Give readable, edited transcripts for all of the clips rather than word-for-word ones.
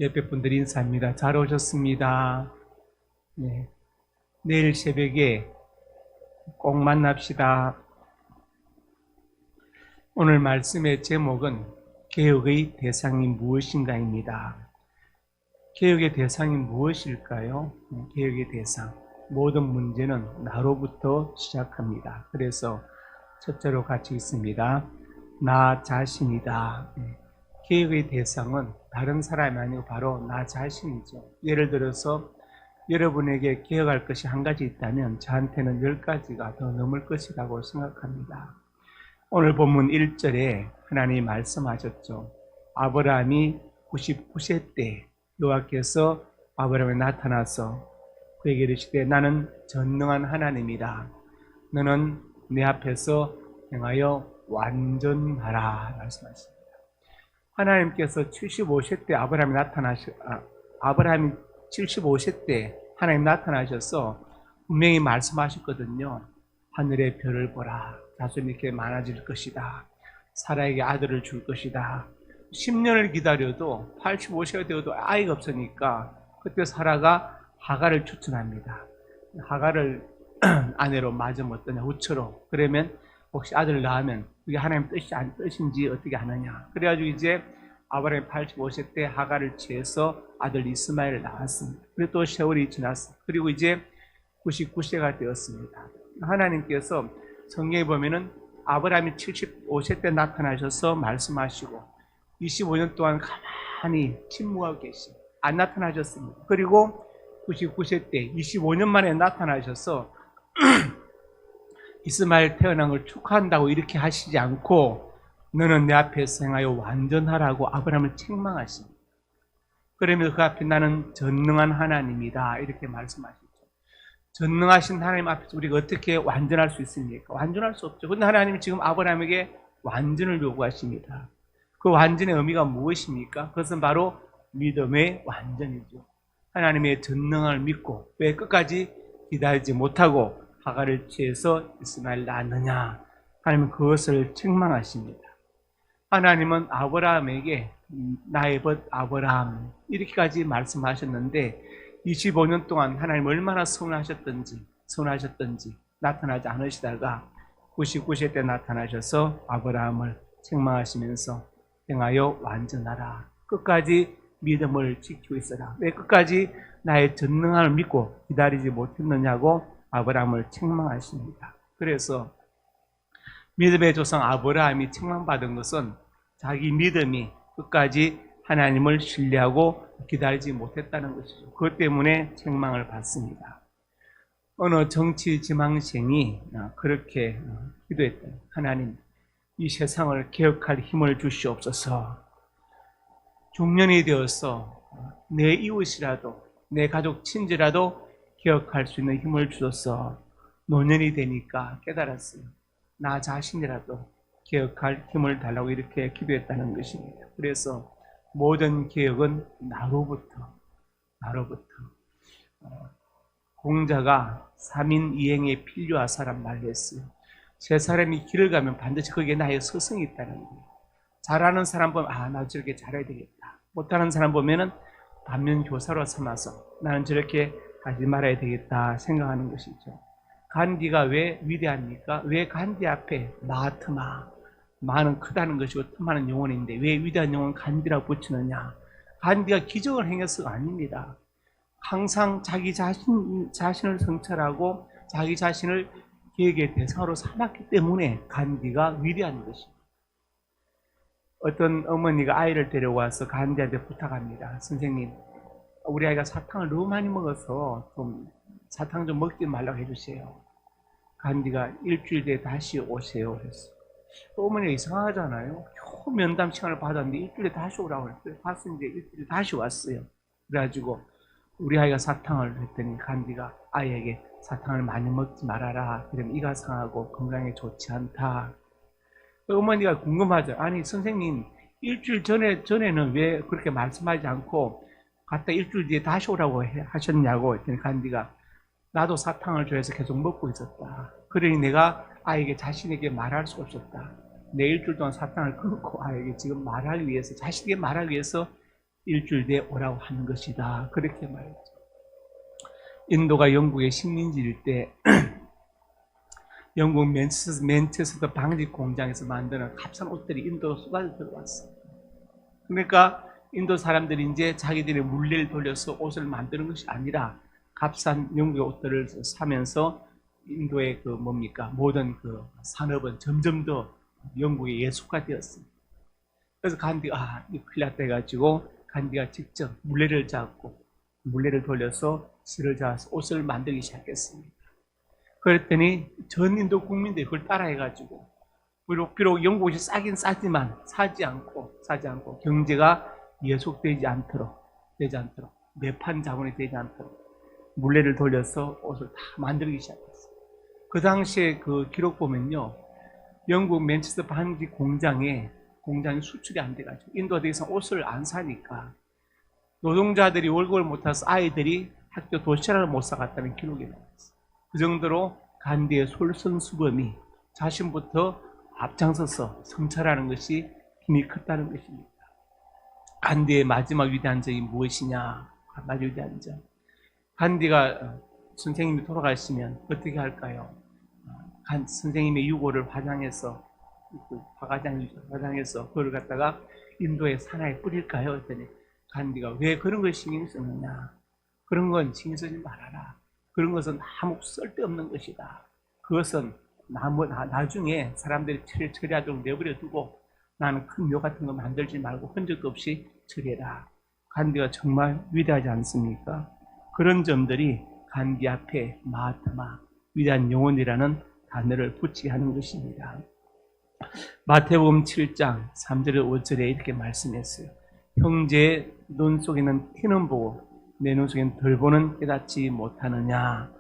옆에 분들이 인사합니다. 잘 오셨습니다. 네. 내일 새벽에 꼭 만납시다. 오늘 말씀의 제목은 개혁의 대상이 무엇인가입니다. 개혁의 대상이 무엇일까요? 개혁의 대상. 모든 문제는 나로부터 시작합니다. 그래서 첫째로 같이 있습니다. 나 자신이다. 개혁의 대상은 다른 사람이 아니고 바로 나 자신이죠. 예를 들어서 여러분에게 개혁할 것이 한 가지 있다면 저한테는 10가지가 더 넘을 것이라고 생각합니다. 오늘 본문 1절에 하나님이 말씀하셨죠. 아브라함이 99세 때 여호와께서 아브라함에 나타나서 그에게 이르시되 나는 전능한 하나님이다. 너는 내 앞에서 행하여 완전하라 말씀하십니다. 하나님께서 75세 때 아브라함이 75세 때 하나님 나타나셔서 분명히 말씀하셨거든요. 하늘의 별을 보라. 자손이 이렇게 많아질 것이다. 사라에게 아들을 줄 것이다. 10년을 기다려도 85세가 되어도 아이가 없으니까 그때 사라가 하갈을 추천합니다. 하갈을 아내로 맞으면 어떠냐, 우처로. 그러면 혹시 아들을 낳으면 그게 하나님 뜻인지 어떻게 하느냐. 그래가지고 이제 아브라함이 85세 때 하갈을 취해서 아들 이스마엘을 낳았습니다. 그리고 또 세월이 지났습니다. 그리고 이제 99세가 되었습니다. 하나님께서 성경에 보면은 아브라함이 75세 때 나타나셔서 말씀하시고 25년 동안 가만히 침묵하고 계십니다. 안 나타나셨습니다. 그리고 99세 때 25년 만에 나타나셔서 이스마엘 태어난 걸 축하한다고 이렇게 하시지 않고 너는 내 앞에서 행하여 완전하라고 아브라함을 책망하십니다. 그러면서 그 앞에 나는 전능한 하나님이다 이렇게 말씀하시죠. 전능하신 하나님 앞에서 우리가 어떻게 완전할 수 있습니까? 완전할 수 없죠. 그런데 하나님이 지금 아브라함에게 완전을 요구하십니다. 그 완전의 의미가 무엇입니까? 그것은 바로 믿음의 완전이죠. 하나님의 전능함을 믿고 왜 끝까지 기다리지 못하고 하갈을 취해서 이스마엘 낳았느냐? 하나님은 그것을 책망하십니다. 하나님은 아브라함에게 나의 벗 아브라함 이렇게까지 말씀하셨는데 25년 동안 하나님 얼마나 서운하셨던지 나타나지 않으시다가 99세 때 나타나셔서 아브라함을 책망하시면서 행하여 완전하라. 끝까지 믿음을 지키고 있어라. 왜 끝까지 나의 전능함을 믿고 기다리지 못했느냐고 아브라함을 책망하십니다. 그래서 믿음의 조상 아브라함이 책망받은 것은 자기 믿음이 끝까지 하나님을 신뢰하고 기다리지 못했다는 것이죠. 그것 때문에 책망을 받습니다. 어느 정치 지망생이 그렇게 기도했다. 하나님, 이 세상을 개혁할 힘을 주시옵소서. 중년이 되어서 내 이웃이라도 내 가족 친지라도 개혁할 수 있는 힘을 주셔서 노년이 되니까 깨달았어요. 나 자신이라도 개혁할 힘을 달라고 이렇게 기도했다는 것입니다. 그래서 모든 개혁은 나로부터 공자가 3인 이행에 필요하사란 말을 했어요. 세 사람이 길을 가면 반드시 거기에 나의 스승이 있다는 거예요. 잘하는 사람 보면 나 저렇게 잘해야 되겠다. 못하는 사람 보면은 반면 교사로 삼아서 나는 저렇게 하지 말아야 되겠다 생각하는 것이죠. 간디가 왜 위대합니까? 왜 간디 앞에 마는 크다는 것이고 틈하는 영혼인데 왜 위대한 영혼 간디라고 붙이느냐? 간디가 기적을 행해서가 아닙니다. 항상 자기 자신을 성찰하고 자기 자신을 개혁의 대상으로 삼았기 때문에 간디가 위대한 것입니다. 어떤 어머니가 아이를 데려와서 간디한테 부탁합니다. 선생님, 우리 아이가 사탕을 너무 많이 먹어서 사탕 좀 먹지 말라고 해주세요. 간디가 일주일 뒤에 다시 오세요 했어. 어머니가 이상하잖아요. 겨우 면담 시간을 받았는데 일주일에 다시 오라고 했어요. 봤는데 일주일에 다시 왔어요. 그래가지고 우리 아이가 사탕을 했더니 간디가 아이에게 사탕을 많이 먹지 말아라. 그러면 이가 상하고 건강에 좋지 않다. 어머니가 궁금하죠. 아니 선생님 일주일 전에는 왜 그렇게 말씀하지 않고 갔다 일주일 뒤에 다시 오라고 하셨냐고 했더니 간디가 나도 사탕을 좋아해서 계속 먹고 있었다. 그러니 내가 아이에게 자신에게 말할 수 없었다. 내 일주일 동안 사탕을 끊고 아이에게 지금 말하기 위해서 자신에게 말하기 위해서 일주일 뒤에 오라고 하는 것이다. 그렇게 말했죠. 인도가 영국의 식민지일 때 영국 맨체스터 방직 공장에서 만드는 값싼 옷들이 인도로 쏟아져 들어왔어요. 그러니까 인도 사람들이 이제 자기들의 물레를 돌려서 옷을 만드는 것이 아니라 값싼 영국의 옷들을 사면서 인도의 모든 산업은 점점 더 영국의 예속화 되었습니다. 그래서 간디가 이거 큰일 났다 해가지고 간디가 직접 물레를 잡고 물레를 돌려서 실을 잡아서 옷을 만들기 시작했습니다. 그랬더니 전 인도 국민들이 그걸 따라해가지고 비록 영국이 싸긴 싸지만 사지 않고 경제가 예속되지 않도록 매판 자본이 되지 않도록 물레를 돌려서 옷을 다 만들기 시작했어요. 그 당시에 그 기록 보면요, 영국 맨체스터 방직 공장이 수출이 안 돼가지고 인도가 더 이상 옷을 안 사니까 노동자들이 월급을 못 타서 아이들이 학교 도시락을 못 사갔다는 기록이 나왔어요. 그 정도로 간디의 솔선수범이 자신부터 앞장서서 성찰하는 것이 힘이 컸다는 것입니다. 간디의 마지막 위대한 점이 무엇이냐? 마지막 위대한 점. 간디가 선생님이 돌아가시면 어떻게 할까요? 선생님의 유골을 화장해서 그걸 갖다가 인도의 산하에 뿌릴까요? 했더니 간디가 왜 그런 걸 신경 쓰느냐? 그런 건 신경 쓰지 말아라. 그런 것은 아무 쓸데없는 것이다. 그것은 나중에 사람들이 처리하도록 내버려 두고 나는 큰 묘 같은 거 만들지 말고 흔적도 없이 처리해라. 간디가 정말 위대하지 않습니까? 그런 점들이 간디 앞에 마하타마, 위대한 영혼이라는 단어를 붙이게 하는 것입니다. 마태복음 7장 3절에 5절에 이렇게 말씀했어요. 형제의 눈 속에는 티는 보고 내 눈 속에는 덜보는 깨닫지 못하느냐.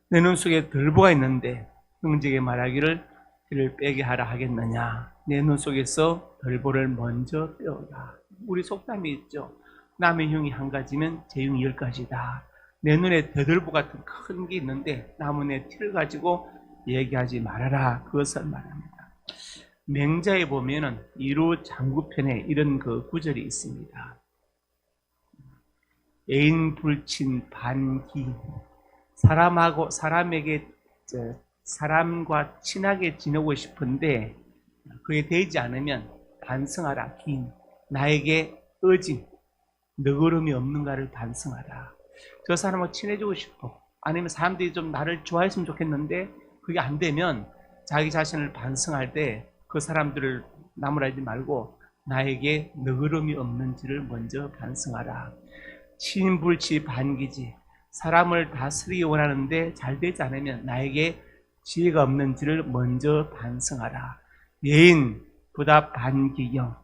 내 눈 속에 덜보가 있는데 형제에게 말하기를 티를 빼게 하라 하겠느냐. 내 눈 속에서 덜보를 먼저 빼어라. 우리 속담이 있죠. 남의 흉이 한 가지면 제 흉이 10가지다. 내 눈에 더덜보 같은 큰 게 있는데 남의 티를 가지고 얘기하지 말아라. 그것을 말합니다. 맹자에 보면은 이루 장구편에 이런 구절이 있습니다. 애인 불친 반기. 사람과 친하게 지내고 싶은데 그게 되지 않으면 반성하라. 긴. 나에게 어진 너그름이 없는가를 반성하라. 저 사람하고 친해지고 싶어. 아니면 사람들이 좀 나를 좋아했으면 좋겠는데 그게 안 되면 자기 자신을 반성할 때 그 사람들을 나무라지 말고 나에게 너그름이 없는지를 먼저 반성하라. 치인불치 반기지. 사람을 다스리기 원하는데 잘 되지 않으면 나에게 지혜가 없는지를 먼저 반성하라. 예인 부답 반기경.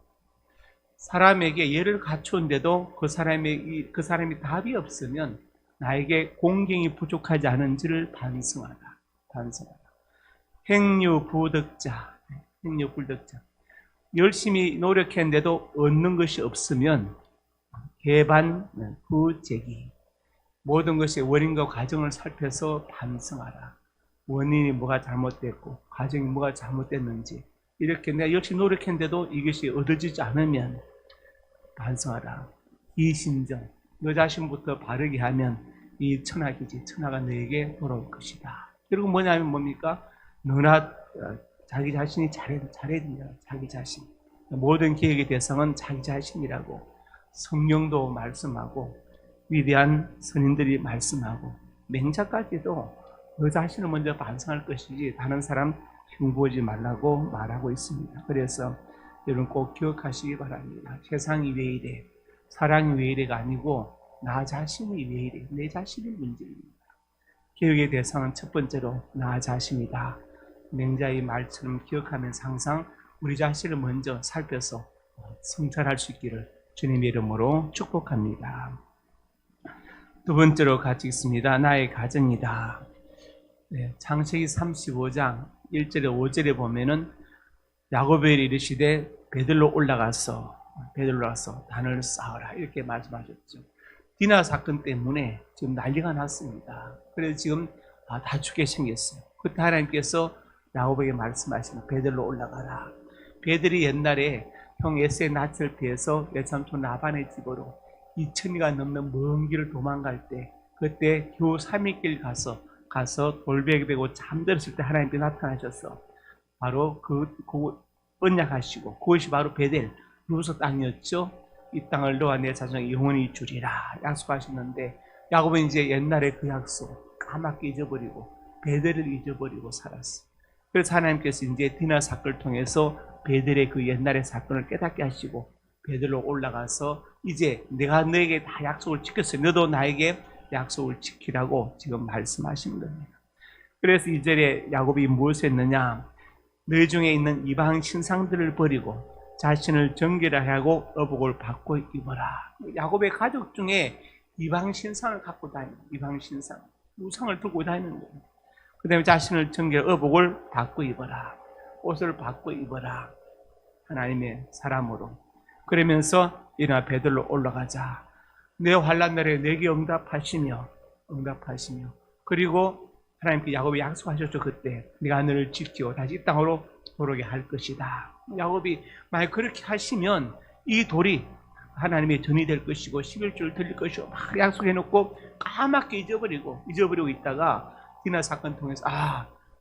사람에게 예를 갖추는데도 그 사람이 답이 없으면 나에게 공경이 부족하지 않은지를 반성하라. 행유부덕자. 열심히 노력했는데도 얻는 것이 없으면 개반 부재기. 모든 것의 원인과 과정을 살펴서 반성하라. 원인이 뭐가 잘못됐고 과정이 뭐가 잘못됐는지 이렇게 내가 열심히 노력했는데도 이것이 얻어지지 않으면 반성하라. 이신정. 너 자신부터 바르게 하면 이 천하가 너에게 돌아올 것이다. 그리고 뭐냐면 뭡니까? 너나 자기 자신이 잘해야 된다. 자기 자신. 모든 계획의 대상은 자기 자신이라고 성령도 말씀하고 위대한 선인들이 말씀하고 맹자까지도 너 자신을 먼저 반성할 것이지 다른 사람 흉보지 말라고 말하고 있습니다. 그래서 여러분 꼭 기억하시기 바랍니다. 세상이 왜 이래? 사랑이 왜 이래가 아니고 나 자신이 왜 이래? 내 자신이 문제입니다. 교육의 대상은 첫 번째로 나 자신이다. 맹자의 말처럼 기억하면서 항상 우리 자신을 먼저 살펴서 성찰할 수 있기를 주님의 이름으로 축복합니다. 두 번째로 같이 읽습니다. 나의 가정이다. 창세기 35장 1절에 5절에 보면은 야곱이 이르시되 베들로 올라가서 단을 쌓아라 이렇게 말씀하셨죠. 디나 사건 때문에 지금 난리가 났습니다. 그래서 지금 다 죽게 생겼어요. 그때 하나님께서 야곱에게 말씀하시는 베들로 올라가라. 베들이 옛날에 형 에서의 낯을 피해서 외삼촌 라반의 집으로 2000리가 넘는 먼 길을 도망갈 때, 그때 겨우 3일길 가서 돌베개 베고 잠들었을 때 하나님께 나타나셔서 바로 그 언약하시고, 그것이 바로 베델 루소 땅이었죠. 이 땅을 너와 내 자손에게 영원히 주리라 약속하셨는데, 야곱은 이제 옛날에 그 약속 까맣게 잊어버리고 베델을 잊어버리고 살았어. 그래서 하나님께서 이제 디나 사건을 통해서 베델의 그 옛날의 사건을 깨닫게 하시고 베델로 올라가서 이제 내가 너에게 다 약속을 지켰어요. 너도 나에게 약속을 지키라고 지금 말씀하시는 겁니다. 그래서 이 절에 야곱이 무엇을 했느냐? 너희 중에 있는 이방 신상들을 버리고 자신을 정결하고 의복을 받고 입어라. 야곱의 가족 중에 이방 신상을 갖고 다니는, 이방 신상, 우상을 들고 다니는 거예요. 그 다음에 자신을 정결 의복을 받고 입어라. 옷을 받고 입어라. 하나님의 사람으로. 그러면서 일어나 베들로 올라가자. 내 환난 날에 내게 응답하시며 그리고 하나님께 야곱이 약속하셨죠. 그때 네가 너를 지키고 다시 이 땅으로 돌아오게 할 것이다. 야곱이 만약 그렇게 하시면 이 돌이 하나님의 전이 될 것이고 11조를 드릴 것이고 막 약속해놓고 까맣게 잊어버리고 있다가 디나 사건 통해서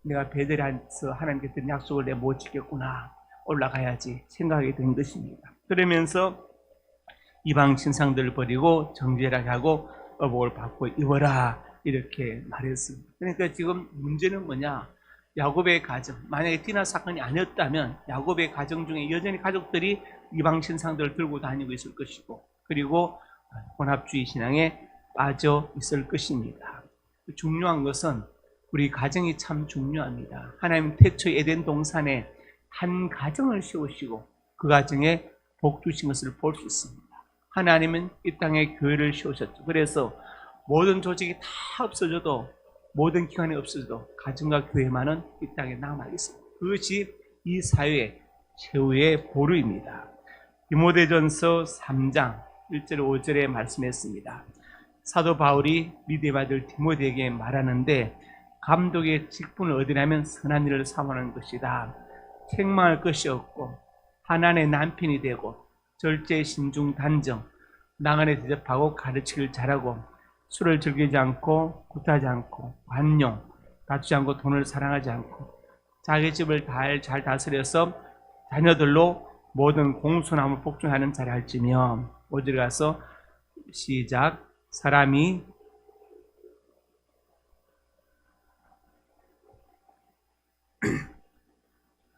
내가 베델에서 하나님께 드린 약속을 내가 못 지켰구나, 올라가야지 생각하게 된 것입니다. 그러면서 이방 신상들을 버리고 정죄하게 하고 의복을 받고 입어라 이렇게 말했습니다. 그러니까 지금 문제는 뭐냐? 야곱의 가정, 만약에 디나 사건이 아니었다면 야곱의 가정 중에 여전히 가족들이 이방 신상들을 들고 다니고 있을 것이고, 그리고 혼합주의 신앙에 빠져 있을 것입니다. 중요한 것은 우리 가정이 참 중요합니다. 하나님 태초 에덴 동산에 한 가정을 세우시고 그 가정에 복 주신 것을 볼 수 있습니다. 하나님은 이 땅에 교회를 세우셨죠. 그래서 모든 조직이 다 없어져도, 모든 기관이 없어져도 가정과 교회만은 이 땅에 남아있습니다. 그것이 이 사회의 최후의 보루입니다. 디모데전서 3장 1절 5절에 말씀했습니다. 사도 바울이 믿음의 아들 디모데에게 말하는데, 감독의 직분을 얻으려면 선한 일을 사모하는 것이다. 책망할 것이 없고 하나님의 남편이 되고 절제, 신중, 단정, 나간에 대접하고 가르치길 잘하고 술을 즐기지 않고 굿하지 않고 관용, 다투지 않고 돈을 사랑하지 않고 자기 집을 잘 다스려서 자녀들로 모든 공손함을 복종하는 자리 할지며. 5절에 가서 시작. 사람이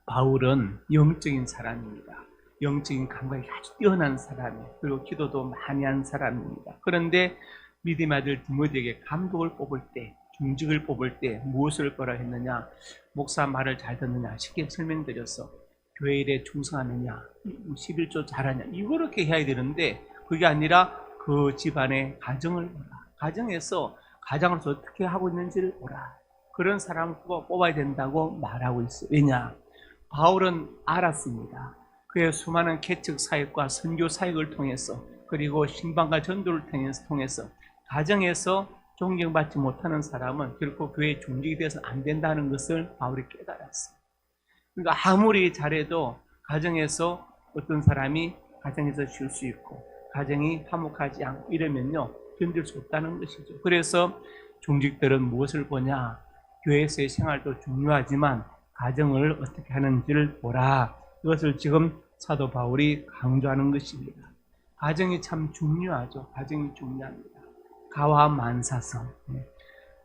바울은 영적인 사람입니다. 영적인 감각이 아주 뛰어난 사람이에요. 그리고 기도도 많이 한 사람입니다. 그런데 믿음의 아들 디모데에게 감독을 뽑을 때, 중직을 뽑을 때 무엇을 보라 했느냐? 목사 말을 잘 듣느냐? 쉽게 설명드려서 교회 일에 충성하느냐? 11조 잘하냐? 이렇게 해야 되는데 그게 아니라 그 집안의 가정을 보라. 가정에서 가장으로서 어떻게 하고 있는지를 보라. 그런 사람을 뽑아야 된다고 말하고 있어요. 왜냐? 바울은 알았습니다. 그의 수많은 개척 사역과 선교 사역을 통해서, 그리고 신방과 전도를 통해서 가정에서 존경받지 못하는 사람은 결코 교회에 중직이 되어서는 안 된다는 것을 바울이 깨달았어요. 그러니까 아무리 잘해도 가정에서 어떤 사람이 가정에서 쉴 수 있고 가정이 화목하지 않고 이러면요, 견딜 수 없다는 것이죠. 그래서 중직들은 무엇을 보냐? 교회에서의 생활도 중요하지만 가정을 어떻게 하는지를 보라. 이것을 지금 사도 바울이 강조하는 것입니다. 가정이 참 중요하죠. 가정이 중요합니다. 가와 만사성.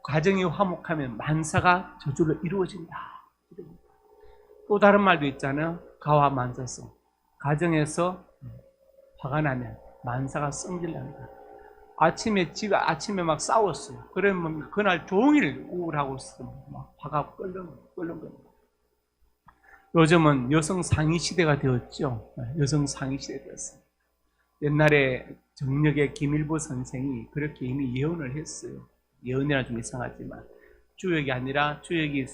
가정이 화목하면 만사가 저절로 이루어진다. 또 다른 말도 있잖아요. 가와 만사성. 가정에서 화가 나면 만사가 성질난다. 아침에 막 싸웠어요. 그러면 그날 종일 우울하고 있으면 막 화가 끓는 겁니다. 요즘은 여성 상위 시대가 되었죠. 여성 상위 시대 되었어요. 옛날에 정력의 김일보 선생이 그렇게 이미 예언을 했어요. 예언이라 좀 이상하지만 주역이 아니라 주역이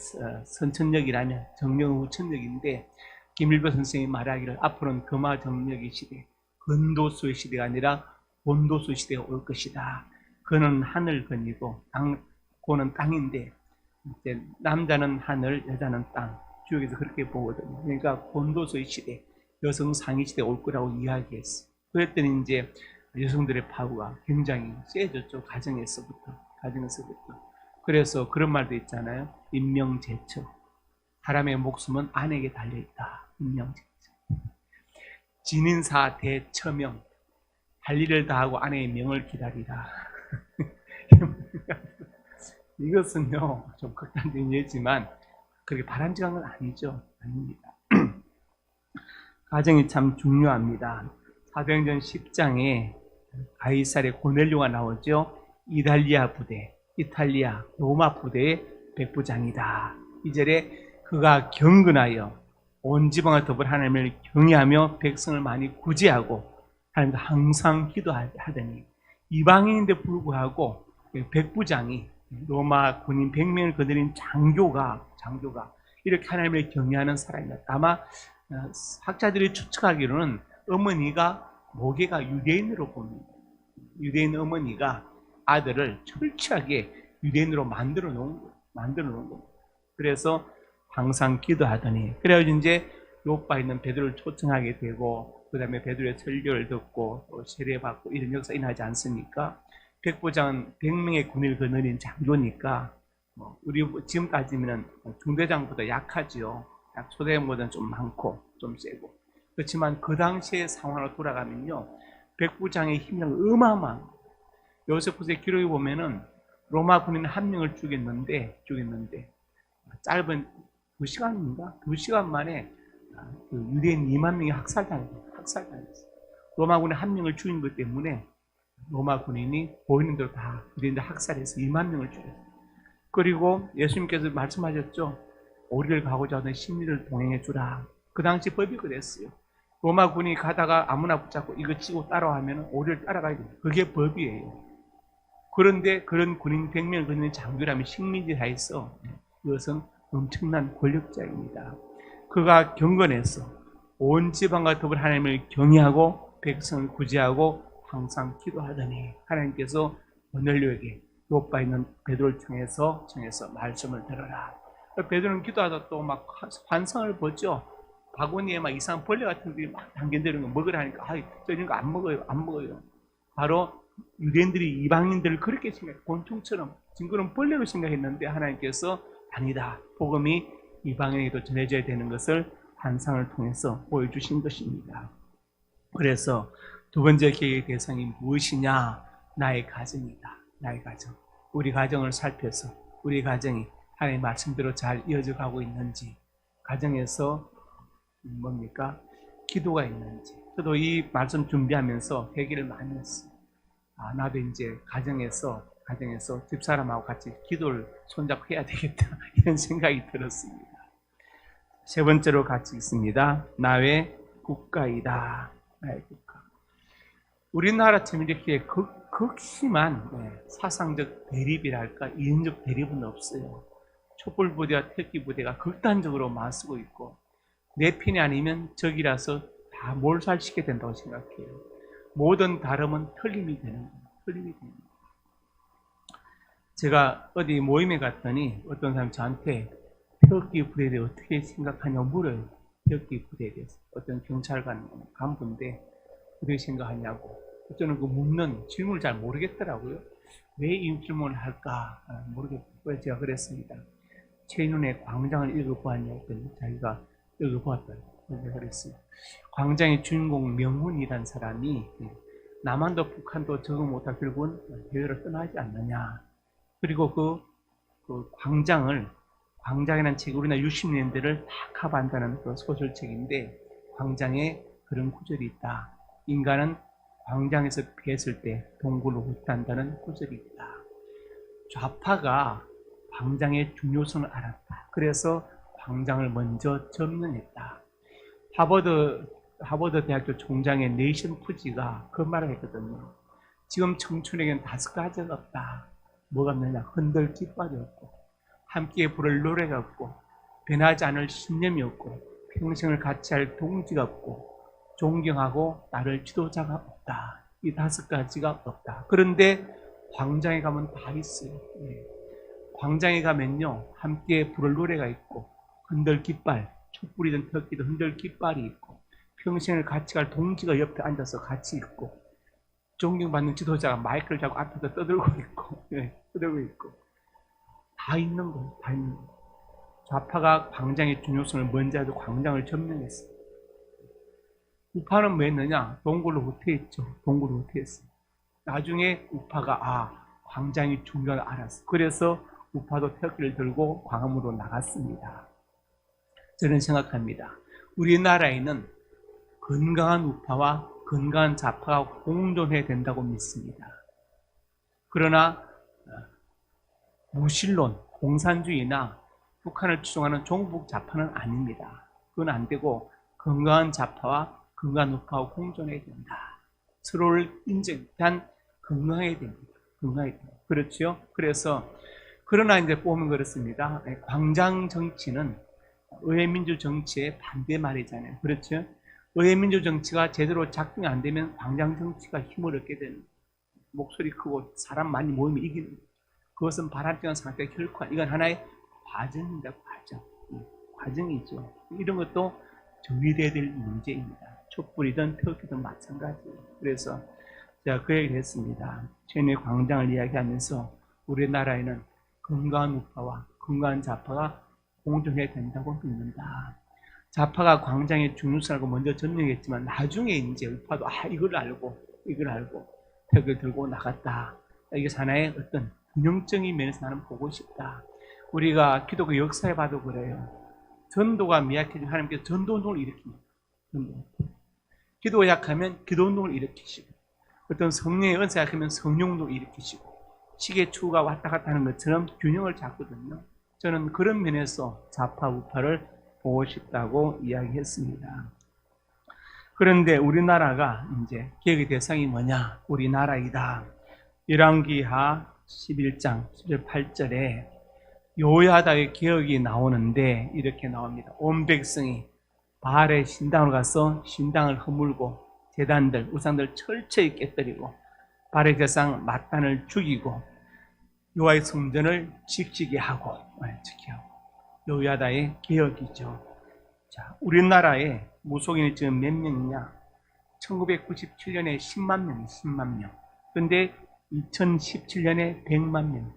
선천력이라면 정력은 후천력인데, 김일보 선생이 말하기를 앞으로는 금화 정력의 시대, 건도수의 시대가 아니라 본도수 시대가 올 것이다. 그는 하늘 건이고 고는 땅인데, 이제 남자는 하늘, 여자는 땅. 주역에서 그렇게 보거든요. 그러니까 본도수의 시대, 여성 상위 시대가 올 거라고 이야기했어요. 그랬더니 이제 여성들의 파워가 굉장히 세졌죠. 가정에서부터. 그래서 그런 말도 있잖아요. 인명제처. 사람의 목숨은 아내에게 달려있다. 인명제처. 진인사 대처명. 할 일을 다하고 아내의 명을 기다리라. 이것은요, 좀 극단적인 예지만 그렇게 바람직한 건 아니죠. 아닙니다. 가정이 참 중요합니다. 사도행전 10장에 가이사랴 고넬료가 나오죠. 이탈리아, 로마 부대의 백부장이다. 2절에 그가 경건하여 온 지방을 더불어 하나님을 경외하며 백성을 많이 구제하고 하나님도 항상 기도하더니 이방인인데 불구하고 백부장이 로마 군인 100명을 거느린 장교가 이렇게 하나님을 경외하는 사람이다. 아마 학자들이 추측하기로는 어머니가 모계가 유대인으로 봅니다. 유대인 어머니가 아들을 철저하게 유대인으로 만들어 놓은 거예요. 그래서 항상 기도하더니 그래가지고 이제 요파 있는 베드로를 초청하게 되고 그 다음에 베드로의 설교를 듣고 또 세례받고 이런 역사가 일어나지 않습니까? 백부장은 100명의 군인을 거느린 장교니까 우리 지금 따지면 중대장보다 약하지요. 초대장보다는 좀 많고 좀 세고. 그렇지만 그 당시의 상황으로 돌아가면요, 백부장의 힘이 어마어마한 거예요. 요세푸스의 기록에 보면은 로마 군인 한 명을 죽였는데 짧은 2시간인가? 2시간 만에 유대인 2만 명이 학살당했어요. 로마 군인 한 명을 죽인 것 때문에 로마 군인이 보이는 대로 다 유대인들 학살해서 2만 명을 죽였어요. 그리고 예수님께서 말씀하셨죠. 오리를 가고자 하는 심리를 동행해 주라. 그 당시 법이 그랬어요. 로마 군이 가다가 아무나 붙잡고 이거 치고 따라하면 오리를 따라가야 돼요. 그게 법이에요. 그런데 그런 군인 100명을 거느린 장교라면 식민지 하에서 이것은 엄청난 권력자입니다. 그가 경건해서 온 지방과 더불어 하나님을 경외하고 백성을 구제하고 항상 기도하더니 하나님께서 고넬료에게 요파 있는 베드로를 청해서 말씀을 들어라. 베드로는 기도하다 또 막 환상을 보죠. 바구니에 막 이상한 벌레 같은 것들이 막 당겨내는 거 먹으라 하니까 저 이런 거 안 먹어요. 바로 유대인들이 이방인들을 그렇게 곤충처럼 징그러운 벌레로 생각했는데 하나님께서 아니다. 복음이 이방인에게도 전해져야 되는 것을 환상을 통해서 보여주신 것입니다. 그래서 두 번째 계획의 대상이 무엇이냐? 나의 가정이다. 나의 가정. 우리 가정을 살펴서 우리 가정이 하나님의 말씀대로 잘 이어져 가고 있는지, 가정에서 뭡니까? 기도가 있는지. 저도 이 말씀 준비하면서 회개를 많이 했어요. 나도 이제 가정에서 집사람하고 같이 기도를 손잡고 해야 되겠다 이런 생각이 들었습니다. 세 번째로 같이 있습니다. 나의 국가이다. 나의 국가. 우리나라처럼 이렇게 극심한 사상적 대립이랄까 이론적 대립은 없어요. 촛불부대와 태극기부대가 극단적으로 맞서고 있고 내 편이 아니면 적이라서 다 몰살시켜야 된다고 생각해요. 모든 다름은 틀림이 되는 거예요. 제가 어디 모임에 갔더니 어떤 사람이 저한테 태극기 부대에 대해 어떻게 생각하냐고 물어요. 태극기 부대에 대해서. 어떤 경찰관 간부인데 어떻게 생각하냐고. 저는 그 묻는 질문을 잘 모르겠더라고요. 왜 이 질문을 할까 모르겠고 제가 그랬습니다. 최인훈의 광장을 읽어보았냐고 했더니 자기가 읽어보았다고 그랬어요. 광장의 주인공 명훈이라는 사람이 남한도 북한도 적응 못할 결국은 대회를 떠나지 않느냐. 그리고 그 광장이라는 책이 우리나라 60년대를 다 커버한다는 그 소설책인데 광장에 그런 구절이 있다. 인간은 광장에서 피했을 때 동굴로 후퇴한다는 구절이 있다. 좌파가 광장의 중요성을 알았다. 그래서 광장을 먼저 점령했다. 하버드 대학교 총장의 네이션 푸지가 그 말을 했거든요. 지금 청춘에게는 5가지가 없다. 뭐가 없느냐? 흔들 깃발이 없고, 함께 부를 노래가 없고, 변하지 않을 신념이 없고, 평생을 같이 할 동지가 없고, 존경하고 나를 지도자가 없다. 이 5가지가 없다. 그런데 광장에 가면 다 있어요. 광장에 가면요, 함께 부를 노래가 있고, 흔들 깃발, 촛불이든 태극기든 흔들 깃발이 있고, 평생을 같이 갈 동지가 옆에 앉아서 같이 있고, 존경받는 지도자가 마이크를 잡고 앞에서 떠들고 있고, 떠들고 있고, 다 있는 거예요. 다 있는 거예요. 좌파가 광장의 중요성을 먼저 해도 광장을 점령했어요. 우파는 뭐 했느냐? 동굴로 후퇴했죠. 동굴로 후퇴했어요. 나중에 우파가 광장이 중요한 걸 알았어. 그래서 우파도 태극기를 들고 광화문으로 나갔습니다. 저는 생각합니다. 우리나라에는 건강한 우파와 건강한 좌파가 공존해야 된다고 믿습니다. 그러나 무신론, 공산주의나 북한을 추종하는 종북 좌파는 아닙니다. 그건 안 되고 건강한 좌파와 건강한 우파와 공존해야 된다. 서로를 인정한 건강해야 됩니다. 건강해야 됩니다. 그렇죠? 그래서 그러나 이제 보면 그렇습니다. 광장 정치는 의회민주 정치의 반대 말이잖아요. 그렇죠? 의회민주 정치가 제대로 작동이 안 되면 광장 정치가 힘을 얻게 되는, 목소리 크고 사람 많이 모이면 이기는, 그것은 바람직한 상태가 결코 이건 하나의 과정입니다. 과정이죠. 이런 것도 정리돼야 될 문제입니다. 촛불이든 태극기든 마찬가지예요. 그래서 제가 그 얘기를 했습니다. 최근에 광장을 이야기하면서 우리나라에는 건강한 우파와 건강한 좌파가 공존해야 된다고 믿는다. 좌파가 광장의 중요성을 알고 먼저 점령했지만 나중에 이제 우파도 이걸 알고 태극을 들고 나갔다. 이게 하나의 어떤 균형적인 면에서 나는 보고 싶다. 우리가 기독교 역사에 봐도 그래요. 전도가 미약해진 하나님께서 전도운동을 일으킵니다. 기도가 약하면 기도운동을 일으키시고, 어떤 성령의 은사가 약하면 성령운동을 일으키시고, 시계 추구가 왔다 갔다 하는 것처럼 균형을 잡거든요. 저는 그런 면에서 좌파 우파를 보고 싶다고 이야기했습니다. 그런데 우리나라가 이제 개혁의 대상이 뭐냐? 우리나라이다. 열왕기하 11장 10절 8절에 여호야다의 개혁이 나오는데 이렇게 나옵니다. 온 백성이 바알의 신당으로 가서 신당을 허물고 제단들, 우상들 철저히 깨뜨리고 바알의 제사장 맏단을 죽이고 여호와의 성전을 지키게 하고 여호야다의 개혁이죠. 자, 우리나라에 무속인이 지금 몇 명이냐? 1997년에 10만 명, 10만 명. 그런데 2017년에 100만 명.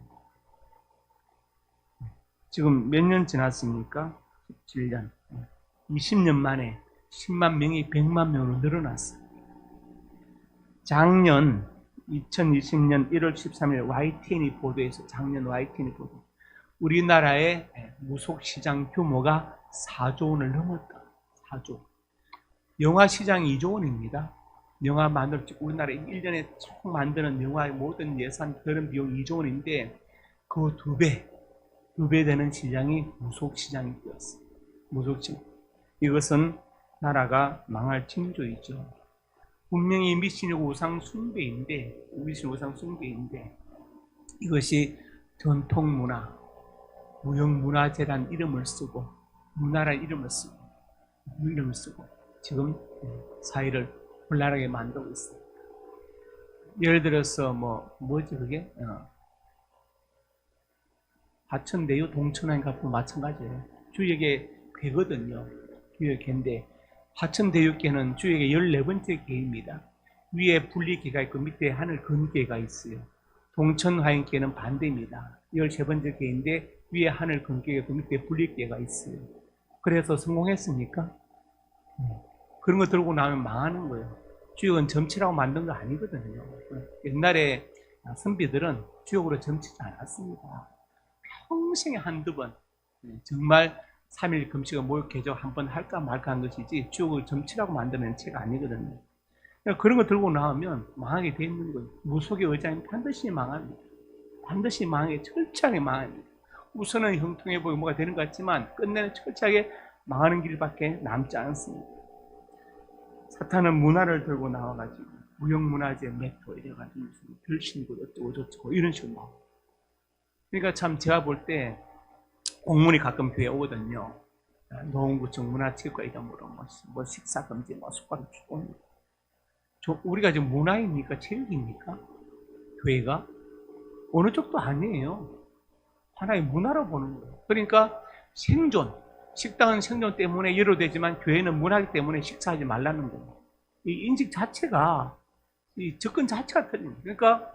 지금 몇 년 지났습니까? 17년. 20년 만에 10만 명이 100만 명으로 늘어났어요. 작년 2020년 1월 13일 YTN이 보도해서 작년 YTN이 보도. 우리나라의 무속 시장 규모가 4조 원을 넘었다. 4조. 영화 시장이 2조 원입니다. 영화 만들 우리나라에 1년에 총 만드는 영화의 모든 예산 그런 비용 2조 원인데 그 두 배 되는 시장이 무속 시장이 되었어요. 무속 시장. 이것은 나라가 망할 징조이죠. 분명히 미신이고 우상 숭배인데 이것이 전통문화, 무형문화재란 이름을 쓰고 문화란 이름을 쓰고 지금 사회를 혼란하게 만들고 있어요. 예를 들어서 뭐지 그게? 화천대유 동천왕 같은 마찬가지예요. 주역의 괴거든요. 주역의 괴인데 화천대유괴는 주역의 14번째 괴입니다. 위에 분리괴가 있고 밑에 하늘 근괴가 있어요. 동천화인괴는 반대입니다. 13번째 괴인데 위에 하늘 근괴가 있고 밑에 분리괴가 있어요. 그래서 성공했습니까? 그런 거 들고 나면 망하는 거예요. 주역은 점치라고 만든 거 아니거든요. 옛날에 선비들은 주역으로 점치지 않았습니다. 평생에 한두 번 정말 3일 금식을 모욕해줘 한 번 할까 말까 한 것이지 주역을 점치라고 만드는 책 아니거든요. 그런 거 들고 나오면 망하게 돼 있는 거예요. 무속의 의장은 반드시 망합니다. 반드시 망하게 철저하게 망합니다. 우선은 형통해 보이고 뭐가 되는 것 같지만 끝내는 철저하게 망하는 길밖에 남지 않습니다. 사탄은 문화를 들고 나와가지고 무형문화재 메토 이래가지고 별신고 어쩌고 저쩌고 이런 식으로 나와요. 그러니까 참 제가 볼 때 공문이 가끔 교회에 오거든요. 노원구청 문화체육과 이름으로 뭐 식사금지, 숙박금 주고 우리가 지금 문화입니까? 체육입니까? 교회가? 어느 쪽도 아니에요. 하나의 문화로 보는 거예요. 그러니까 생존, 식당은 생존 때문에 열어되지만 교회는 문화이기 때문에 식사하지 말라는 거예요. 이 인식 자체가 이 접근 자체가 틀립니다. 그러니까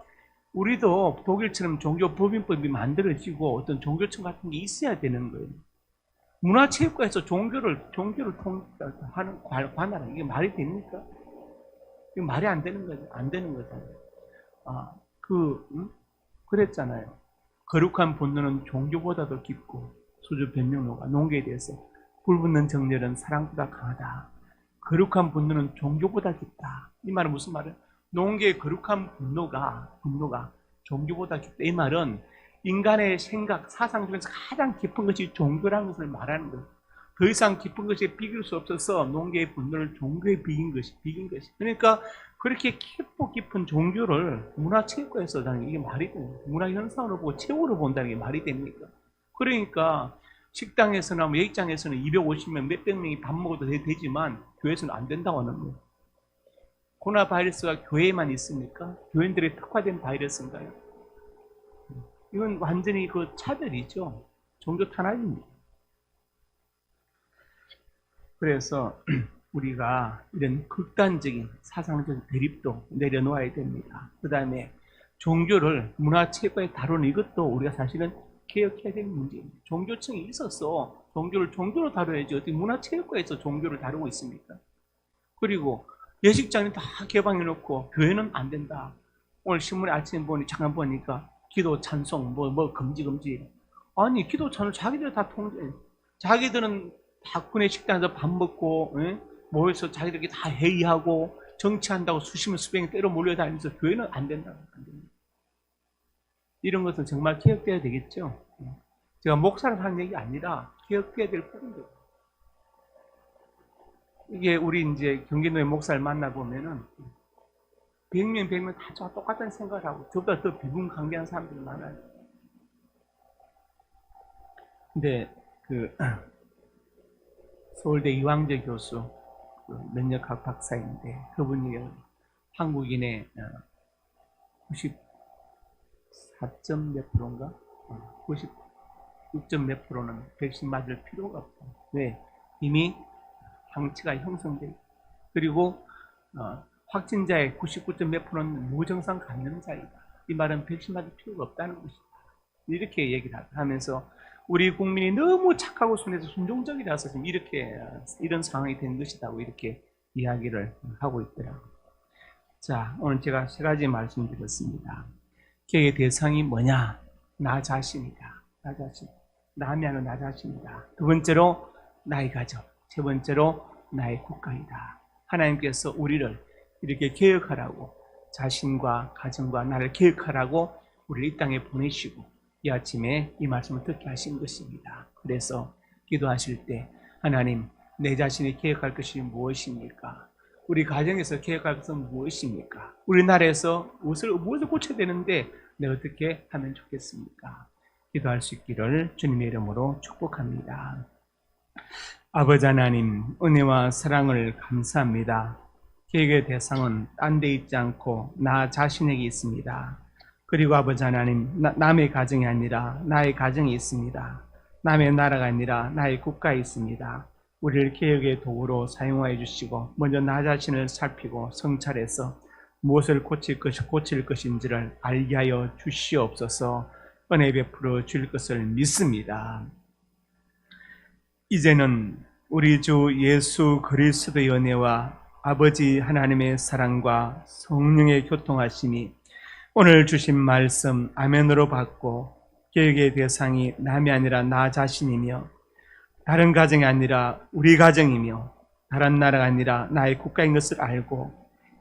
우리도 독일처럼 종교법인법이 만들어지고 어떤 종교청 같은 게 있어야 되는 거예요. 문화체육관에서 종교를 하는 관할하는 이게 말이 됩니까? 이게 말이 안 되는 거죠. 안 되는 거잖아요. 그랬잖아요. 거룩한 분노는 종교보다도 깊고 수주 변명로가 농계에 대해서 불붙는 정열은 사랑보다 강하다. 거룩한 분노는 종교보다 깊다. 이 말은 무슨 말이에요? 농계의 거룩한 분노가 종교보다 깊다. 이 말은 인간의 생각, 사상 중에서 가장 깊은 것이 종교라는 것을 말하는 거예요. 더 이상 깊은 것에 비길 수 없어서 농계의 분노를 종교에 비긴 것이. 그러니까 그렇게 깊은 종교를 문화체육관에서 하는 이게 말이 돼요. 문화현상으로 보고 체육으로 본다는 게 말이 됩니까? 그러니까 식당에서나 예식장에서는 250명, 몇백 명이 밥 먹어도 되지만 교회에서는 안 된다고 하는 거예요. 코로나 바이러스가 교회에만 있습니까? 교인들의 특화된 바이러스인가요? 이건 완전히 그 차별이죠. 종교 탄압입니다. 그래서 우리가 이런 극단적인 사상적 대립도 내려놓아야 됩니다. 그 다음에 종교를 문화체육관에 다루는 이것도 우리가 사실은 개혁해야 되는 문제입니다. 종교청이 있어서 종교를 종교로 다뤄야지 어떻게 문화체육관에서 종교를 다루고 있습니까? 그리고 예식장은 다 개방해놓고 교회는 안 된다. 오늘 신문에 아침에 잠깐 보니까 기도 찬송 금지. 아니 기도 찬송 자기들 다 통제. 자기들은 다 군의 식당에서 밥 먹고 모여서 자기들끼리 다 회의하고 정치한다고 수십명 때려 몰려다니면서 교회는 안 된다. 이런 것은 정말 개혁돼야 되겠죠. 제가 목사를 하는 얘기 아니라 개혁돼야 될 부분들. 이게 우리 이제 경기도의 목사를 만나보면은 100명 다 저와 똑같은 생각을 하고 저보다 더 비분강개한 사람들이 많아요. 근데 서울대 이황재 교수 면역학 박사인데 그분이 한국인의 94점 몇 프로인가? 96점 몇 프로는 백신 맞을 필요가 없다. 왜? 이미 항체가 형성돼 있고 그리고 확진자의 99점 몇 프로는 무증상 감염자이다. 이 말은 백신 맞을 필요가 없다는 것이다. 이렇게 얘기를 하면서 우리 국민이 너무 착하고 순해서 순종적이라서 지금 이런 상황이 된 것이라고 이렇게 이야기를 하고 있더라고요. 자, 오늘 제가 3가지 말씀드렸습니다. 개혁의 대상이 뭐냐? 나 자신이다. 나 자신. 남이 아니라 나 자신이다. 두 번째로 나의 가정. 세 번째로 나의 국가이다. 하나님께서 우리를 이렇게 개혁하라고 자신과 가정과 나를 개혁하라고 우리를 이 땅에 보내시고 이 아침에 이 말씀을 듣게 하신 것입니다. 그래서 기도하실 때 하나님 내 자신이 개혁할 것이 무엇입니까? 우리 가정에서 개혁할 것은 무엇입니까? 우리나라에서 무엇을 고쳐야 되는데 내가 어떻게 하면 좋겠습니까? 기도할 수 있기를 주님의 이름으로 축복합니다. 아버지 하나님, 은혜와 사랑을 감사합니다. 개혁의 대상은 딴 데 있지 않고 나 자신에게 있습니다. 그리고 아버지 하나님, 남의 가정이 아니라 나의 가정이 있습니다. 남의 나라가 아니라 나의 국가에 있습니다. 우리를 개혁의 도구로 사용하여 주시고 먼저 나 자신을 살피고 성찰해서 무엇을 고칠 것인지를 알게 하여 주시옵소서. 은혜 베풀어 줄 것을 믿습니다. 이제는 우리 주 예수 그리스도의 은혜와 아버지 하나님의 사랑과 성령의 교통하심이 오늘 주신 말씀 아멘으로 받고 개혁의 대상이 남이 아니라 나 자신이며 다른 가정이 아니라 우리 가정이며 다른 나라가 아니라 나의 국가인 것을 알고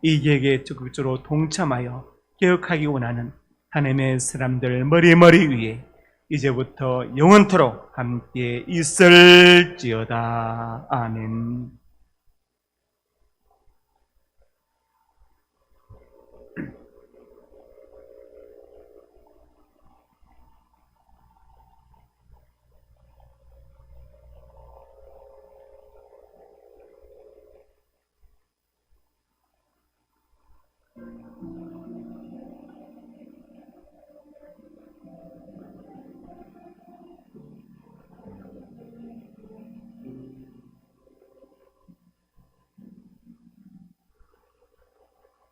이 개혁에 적극적으로 동참하여 개혁하기 원하는 하나님의 사람들 머리 위에 이제부터 영원토록 함께 있을지어다. 아멘.